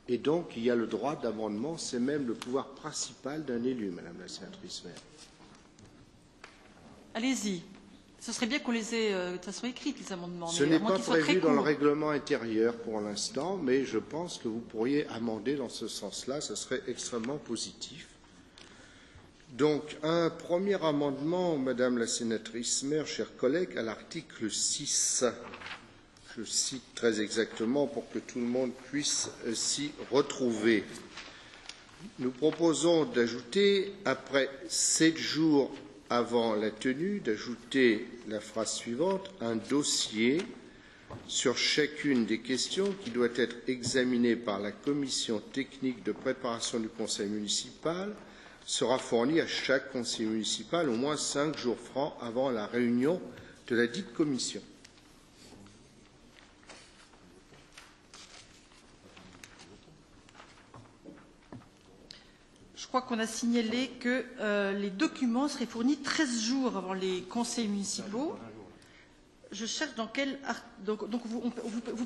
et donc il y a le droit d'amendement, c'est même le pouvoir principal d'un élu, Madame la sénatrice maire. Allez-y. Ce serait bien qu'on les ait de façon écrite, les amendements. Ce n'est pas prévu dans le règlement intérieur pour l'instant, mais je pense que vous pourriez amender dans ce sens-là, ce serait extrêmement positif. Donc, un premier amendement, Madame la sénatrice maire, chers collègues, à l'article 6. Je cite très exactement pour que tout le monde puisse s'y retrouver. Nous proposons d'ajouter, après 7 jours avant la tenue, d'ajouter la phrase suivante, un dossier sur chacune des questions qui doit être examinée par la commission technique de préparation du conseil municipal sera fourni à chaque conseiller municipal au moins 5 jours francs avant la réunion de la dite commission. Je crois qu'on a signalé que les documents seraient fournis 13 jours avant les conseils municipaux. Je cherche dans quel... Donc vous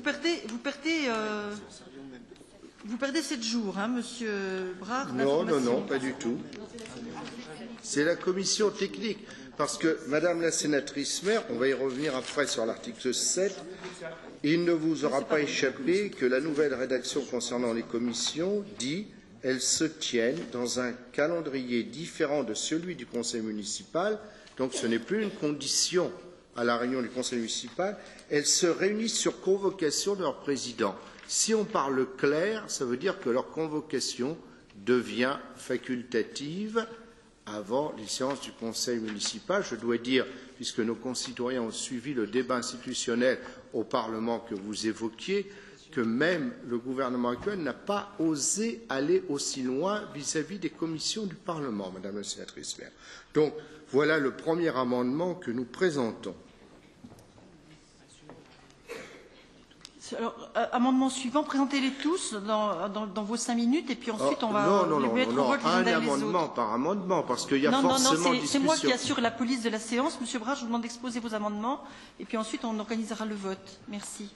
perdez 7 jours, hein, Monsieur Brard. Non, non, non, pas du tout. C'est la commission technique. Parce que, Madame la sénatrice maire, on va y revenir après sur l'article 7, il ne vous aura pas échappé que la nouvelle rédaction concernant les commissions dit elles se tiennent dans un calendrier différent de celui du conseil municipal, donc ce n'est plus une condition à la réunion du conseil municipal, elles se réunissent sur convocation de leur président. Si on parle clair, ça veut dire que leur convocation devient facultative avant les séances du conseil municipal. Je dois dire, puisque nos concitoyens ont suivi le débat institutionnel au Parlement que vous évoquiez, que même le gouvernement actuel n'a pas osé aller aussi loin vis-à-vis des commissions du Parlement, Madame la sénatrice Maire. Donc, voilà le premier amendement que nous présentons. Alors, amendement suivant, présentez-les tous dans vos 5 minutes et puis ensuite on va les mettre au vote les uns derrière les autres. Un amendement par amendement, parce qu'il y a forcément discussion. C'est moi qui assure la police de la séance. Monsieur Brach, je vous demande d'exposer vos amendements et puis ensuite on organisera le vote. Merci.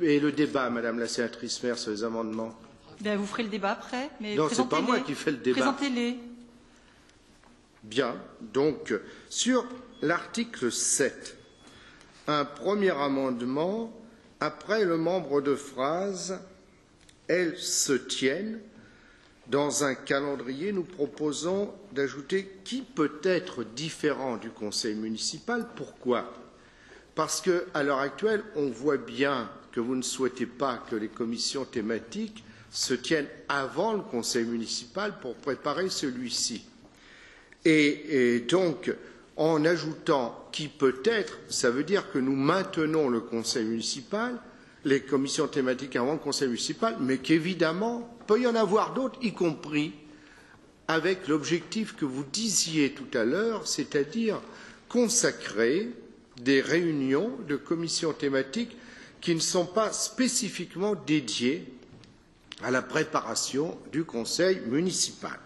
Et le débat, Madame la sénatrice Maire, sur les amendements? Bien, vous ferez le débat après. Mais non, ce n'est pas moi qui fais le débat. Présentez-les. Bien. Donc, sur l'article 7, un premier amendement. Après le membre de phrase, elles se tiennent, dans un calendrier, nous proposons d'ajouter qui peut être différent du conseil municipal. Pourquoi? Parce qu'à l'heure actuelle, on voit bien que vous ne souhaitez pas que les commissions thématiques se tiennent avant le conseil municipal pour préparer celui-ci. Et donc, en ajoutant qui peut être, ça veut dire que nous maintenons le conseil municipal, les commissions thématiques avant le conseil municipal, mais qu'évidemment, peut y en avoir d'autres, y compris avec l'objectif que vous disiez tout à l'heure, c'est-à-dire consacrer des réunions de commissions thématiques qui ne sont pas spécifiquement dédiées à la préparation du conseil municipal.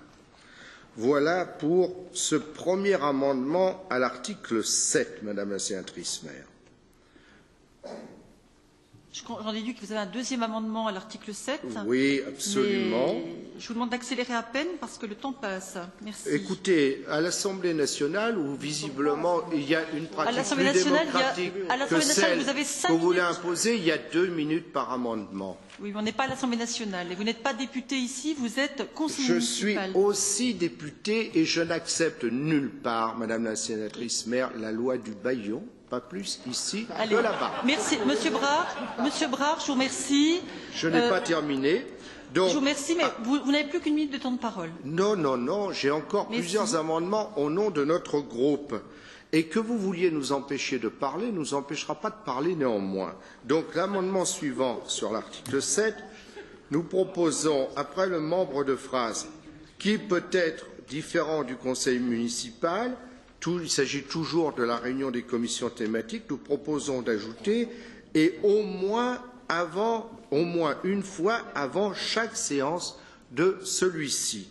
Voilà pour ce premier amendement à l'article 7, Madame la sénatrice Maire. J'en déduis que vous avez un deuxième amendement à l'article 7. Oui, absolument. Je vous demande d'accélérer à peine parce que le temps passe. Merci. Écoutez, à l'Assemblée nationale, où visiblement il y a une pratique plus démocratique que celle que vous voulez imposer, il y a 2 minutes par amendement. Oui, mais on n'est pas à l'Assemblée nationale. Et vous n'êtes pas député ici, vous êtes conseiller municipal. Je suis aussi député et je n'accepte nulle part, Madame la sénatrice Maire, la loi du bâillon. Pas plus ici que là-bas. Merci. Monsieur Brach, je vous remercie. Je n'ai pas terminé. Donc, je vous remercie, mais vous n'avez plus qu'une minute de temps de parole. Non, non, non. J'ai encore plusieurs amendements au nom de notre groupe. Et que vous vouliez nous empêcher de parler, nous empêchera pas de parler néanmoins. Donc, l'amendement suivant sur l'article 7, nous proposons, après le membre de phrase, qui peut être différent du conseil municipal, il s'agit toujours de la réunion des commissions thématiques. Nous proposons d'ajouter et au moins une fois avant chaque séance de celui-ci.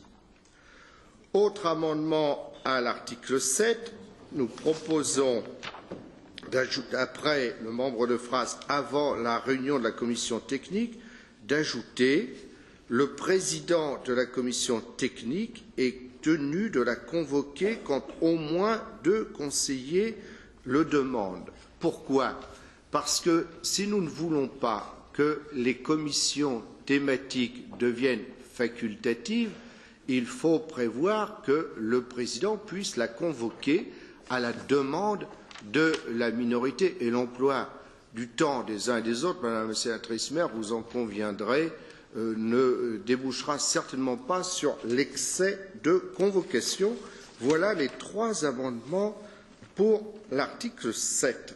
Autre amendement à l'article 7, nous proposons d'ajouter, après le membre de phrase avant la réunion de la commission technique, d'ajouter le président de la commission technique est tenu de la convoquer quand au moins 2 conseillers le demandent. Pourquoi? Parce que si nous ne voulons pas que les commissions thématiques deviennent facultatives, il faut prévoir que le président puisse la convoquer à la demande de la minorité. Et l'emploi du temps des uns et des autres, Madame la sénatrice Maire, vous en conviendrez, ne débouchera certainement pas sur l'excès de convocation. Voilà les 3 amendements pour l'article 7.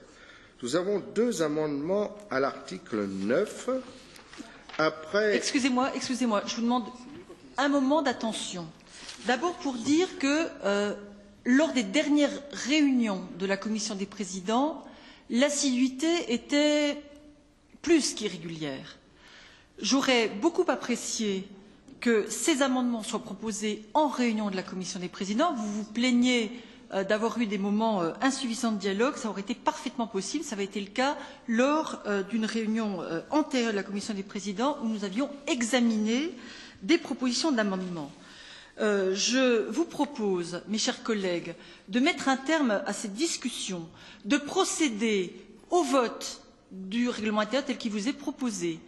Nous avons 2 amendements à l'article 9. Après... Excusez-moi, je vous demande un moment d'attention. D'abord pour dire que lors des dernières réunions de la commission des présidents, l'assiduité était plus qu'irrégulière. J'aurais beaucoup apprécié que ces amendements soient proposés en réunion de la commission des présidents. Vous vous plaignez d'avoir eu des moments insuffisants de dialogue. Ça aurait été parfaitement possible. Ça avait été le cas lors d'une réunion antérieure de la commission des présidents où nous avions examiné des propositions d'amendements. Je vous propose, mes chers collègues, de mettre un terme à cette discussion, de procéder au vote du règlement intérieur tel qu'il vous est proposé.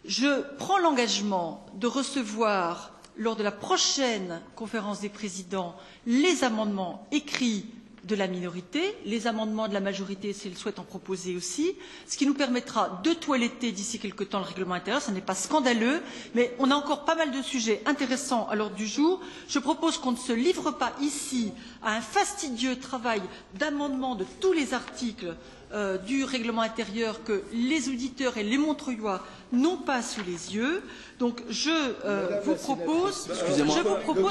Je prends l'engagement de recevoir, lors de la prochaine conférence des présidents, les amendements écrits de la minorité, les amendements de la majorité s'ils souhaitent en proposer aussi, ce qui nous permettra de toiletter d'ici quelque temps le règlement intérieur. Ce n'est pas scandaleux, mais on a encore pas mal de sujets intéressants à l'ordre du jour. Je propose qu'on ne se livre pas ici à un fastidieux travail d'amendement de tous les articles du règlement intérieur que les auditeurs et les Montreuillois n'ont pas sous les yeux. Donc je vous propose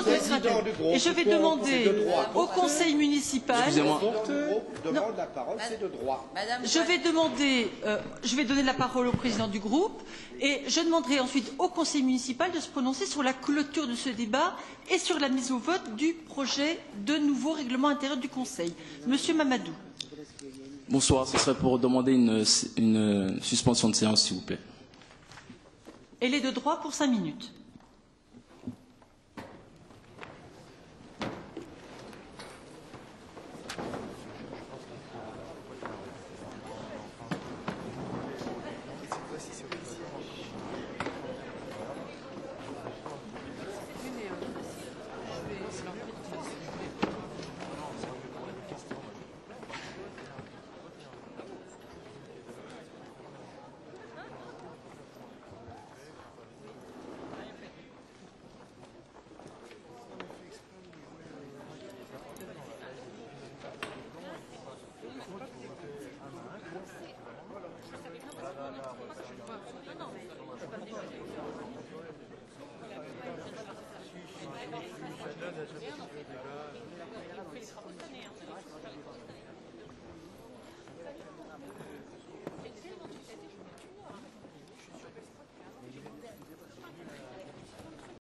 d'être attentif. Et je vais demander au conseil municipal. demande la parole, c'est de droit. Je vais donner la parole au président du groupe et je demanderai ensuite au conseil municipal de se prononcer sur la clôture de ce débat et sur la mise au vote du projet de nouveau règlement intérieur du conseil. Monsieur Mamadou. Bonsoir, ce serait pour demander une suspension de séance, s'il vous plaît. Elle est de droit pour 5 minutes.